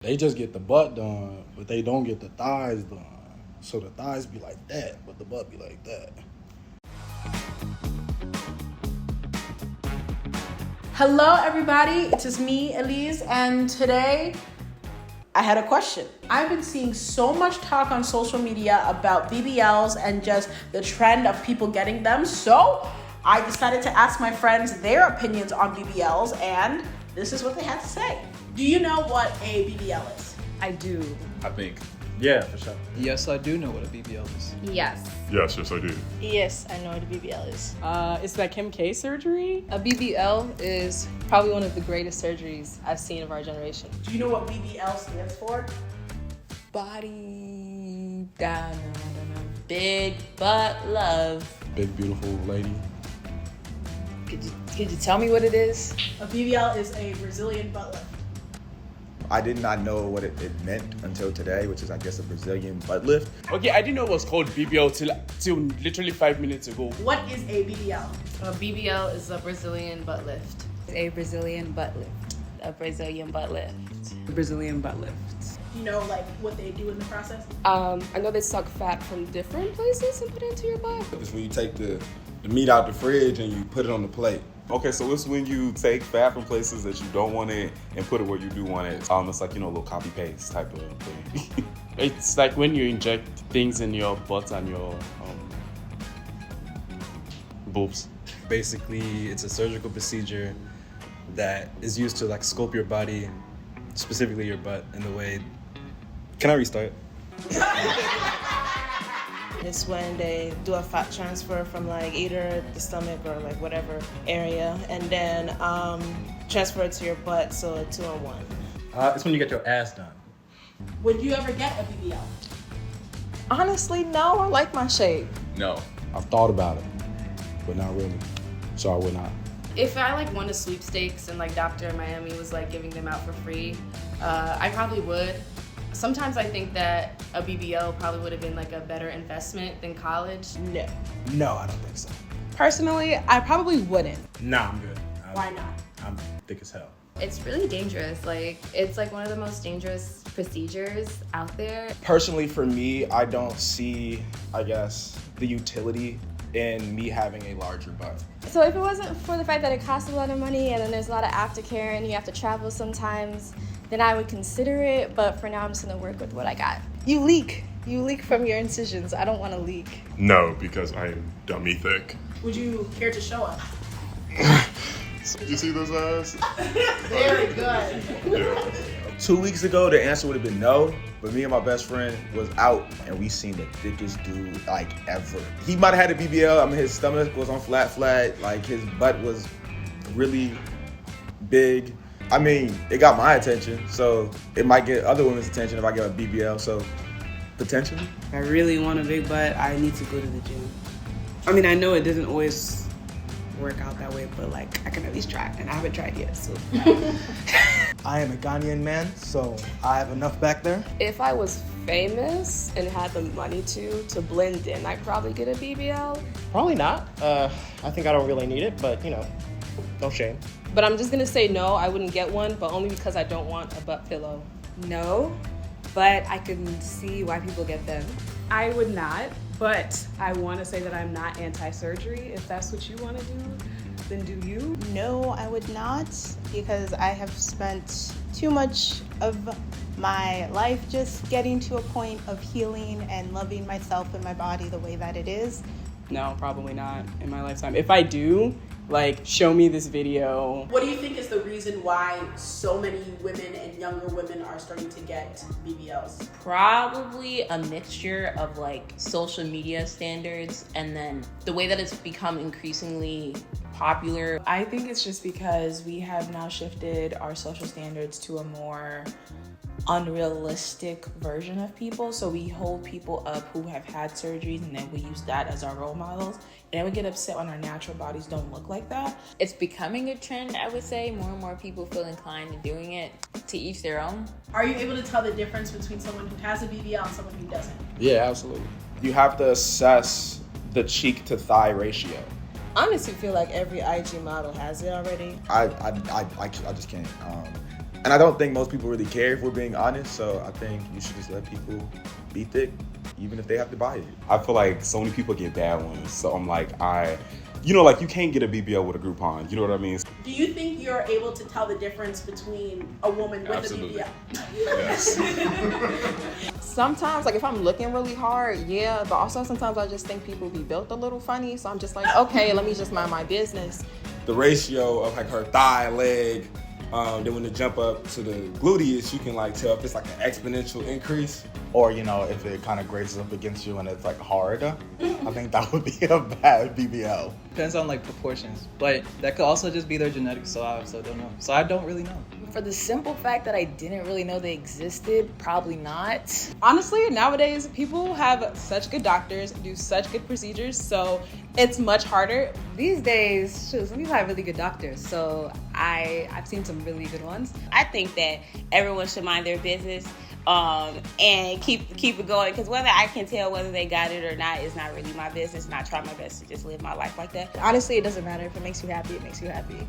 They just get the butt done, but they don't get the thighs done. So the thighs be like that, but the butt be like that. Hello everybody, it is me, Élise, and today I had a question. I've been seeing so much talk on social media about BBLs and just the trend of people getting them, so I decided to ask my friends their opinions on BBLs, and this is what they had to say. Do you know what a BBL is? I do. I think. Yeah, for sure. Yes, I do know what a BBL is. Yes. Yes, I do. Yes, I know what a BBL is. It's that Kim K surgery. A BBL is probably one of the greatest surgeries I've seen of our generation. Do you know what BBL stands for? Body, I don't know. Big butt love. Big, beautiful lady. Could you tell me what it is? A BBL is a Brazilian butt lift. I did not know what it meant until today, which is, I guess, a Brazilian butt lift. Okay, I didn't know it was called BBL till literally 5 minutes ago. What is a BBL? A BBL is a Brazilian butt lift. A Brazilian butt lift. A Brazilian butt lift. A Brazilian butt lift. Do you know what they do in the process? I know they suck fat from different places and put it into your butt. It's when you take the meat out the fridge and you put it on the plate. Okay, so it's when you take fat from places that you don't want it and put it where you do want it. It's like, a little copy paste type of thing. It's like when you inject things in your butt and your boobs. Basically, it's a surgical procedure that is used to sculpt your body, specifically your butt, in the way. Can I restart? It's when they do a fat transfer from either the stomach or whatever area, and then transfer it to your butt, so a 2-in-1. It's when you get your ass done. Would you ever get a BBL? Honestly, no. I like my shape. No. I've thought about it, but not really. So I would not. If I won a sweepstakes and Dr. Miami was giving them out for free, I probably would. Sometimes I think that a BBL probably would have been a better investment than college. No, I don't think so. Personally, I probably wouldn't. Nah, I'm good. Why not? I'm thick as hell. It's really dangerous. It's one of the most dangerous procedures out there. Personally, for me, I don't see, the utility in me having a larger butt. So if it wasn't for the fact that it costs a lot of money and then there's a lot of aftercare and you have to travel sometimes, then I would consider it, but for now I'm just gonna work with what I got. You leak from your incisions. I don't want to leak. No, because I am dummy thick. Would you care to show us? You see those eyes? Very good. Yeah. 2 weeks ago, the answer would have been no, but me and my best friend was out, and we seen the thickest dude ever. He might have had a BBL. His stomach was on flat, his butt was really big. It got my attention, so it might get other women's attention if I get a BBL, so potentially. If I really want a big butt, I need to go to the gym. I know it doesn't always work out that way, but I can at least try, and I haven't tried yet, so. I am a Ghanaian man, so I have enough back there. If I was famous and had the money to blend in, I'd probably get a BBL. Probably not. I think I don't really need it, but no shame. But I'm just gonna say no, I wouldn't get one, but only because I don't want a butt pillow. No, but I can see why people get them. I would not, but I want to say that I'm not anti-surgery. If that's what you want to do, then do you. No, I would not, because I have spent too much of my life just getting to a point of healing and loving myself and my body the way that it is. No, probably not in my lifetime. If I do, show me this video. What do you think is the reason why so many women and younger women are starting to get BBLs? Probably a mixture of social media standards and then the way that it's become increasingly popular. I think it's just because we have now shifted our social standards to a more unrealistic version of people. So we hold people up who have had surgeries and then we use that as our role models. And then we get upset when our natural bodies don't look like that. It's becoming a trend, I would say. More and more people feel inclined to doing it, to each their own. Are you able to tell the difference between someone who has a BBL and someone who doesn't? Yeah, absolutely. You have to assess the cheek to thigh ratio. Honestly, feel like every IG model has it already. I just can't. And I don't think most people really care if we're being honest. So I think you should just let people be thick, even if they have to buy it. I feel like so many people get bad ones. So I'm like, like you can't get a BBL with a Groupon. You know what I mean? Do you think you're able to tell the difference between a woman with Absolutely. a BBL? Yes. Sometimes, like if I'm looking really hard, yeah, but also sometimes I just think people be built a little funny. So I'm just like, okay, let me just mind my business. The ratio of like her thigh, leg, then when they jump up to the gluteus, you can like tell if it's like an exponential increase. Or, if it kind of grazes up against you and it's like hard, I think that would be a bad BBL. Depends on like proportions, but that could also just be their genetics, so I also don't know. So I don't really know. For the simple fact that I didn't really know they existed, probably not. Honestly, nowadays people have such good doctors, do such good procedures, so it's much harder. These days, some people have really good doctors, so I've seen some really good ones. I think that everyone should mind their business and keep it going, because whether I can tell whether they got it or not is not really my business, and I try my best to just live my life like that. Honestly, it doesn't matter. If it makes you happy, it makes you happy.